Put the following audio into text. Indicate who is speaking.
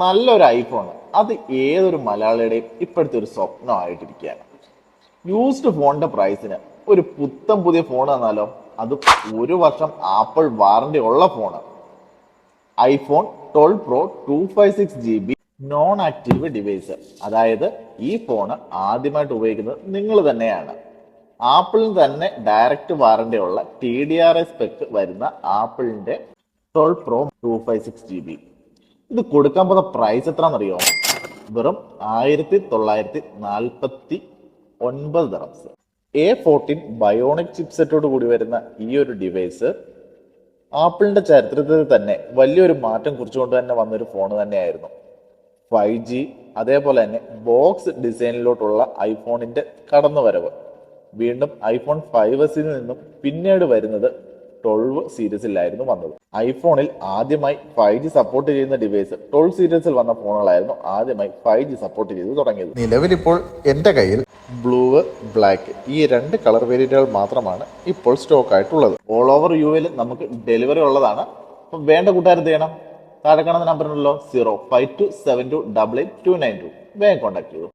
Speaker 1: നല്ലൊരു ഐഫോൺ അത് ഏതൊരു മലയാളിയുടെയും ഇപ്പോഴത്തെ ഒരു സ്വപ്നമായിട്ടിരിക്കുകയാണ്. യൂസ്ഡ് ഫോണിന്റെ പ്രൈസിന് ഒരു പുത്തൻ പുതിയ ഫോൺ തന്നാലോ, അത് 1 വർഷം ആപ്പിൾ വാറണ്ടി ഉള്ള phone. IPhone 12 pro 256 GB non active device. അതായത് ഈ ഫോണ് ആദ്യമായിട്ട് ഉപയോഗിക്കുന്നത് നിങ്ങൾ തന്നെയാണ്. ആപ്പിളിന് തന്നെ ഡയറക്റ്റ് വാറണ്ടി ഉള്ള TDRI സ്പെക് വരുന്ന ആപ്പിളിന്റെ 12 പ്രോ 256 GB. ഇത് കൊടുക്കാൻ പോകുന്ന പ്രൈസ് എത്രയാണെന്നറിയോ? വെറും 1949 ദിറംസ്. A14 ബയോണിക് ചിപ്സെറ്റോട് കൂടി വരുന്ന ഈ ഒരു ഡിവൈസ് ആപ്പിളിന്റെ ചരിത്രത്തിൽ തന്നെ വലിയൊരു മാറ്റം കുറിച്ചുകൊണ്ട് തന്നെ വന്നൊരു ഫോൺ തന്നെയായിരുന്നു. 5G അതേപോലെ തന്നെ ബോക്സ് ഡിസൈനിലോട്ടുള്ള ഐഫോണിന്റെ കടന്നുവരവ്. വീണ്ടും ഐഫോൺ 5S നിന്നും പിന്നീട് വരുന്നത് 12 സീരീസിലായിരുന്നു വന്നത്. ഐഫോണിൽ ആദ്യമായി 5G സപ്പോർട്ട് ചെയ്യുന്ന ഡിവൈസ് 12 സീരീസിൽ വന്ന ഫോണുകളായിരുന്നു ആദ്യമായി 5G സപ്പോർട്ട് ചെയ്ത് തുടങ്ങിയത്. നിലവിലിപ്പോൾ എൻ്റെ കയ്യിൽ ബ്ലൂ, ബ്ലാക്ക് ഈ 2 കളർ വേരിയന്റുകൾ മാത്രമാണ് ഇപ്പോൾ സ്റ്റോക്ക് ആയിട്ടുള്ളത്. ഓൾ ഓവർ UAയിൽ നമുക്ക് ഡെലിവറി ഉള്ളതാണ്. അപ്പം വേണ്ട കൂട്ടുകാർ എന്ത് ചെയ്യണം? താഴെ കാണുന്ന നമ്പറിനുള്ളോ 05272889292 വേഗം കോൺടാക്ട് ചെയ്തു.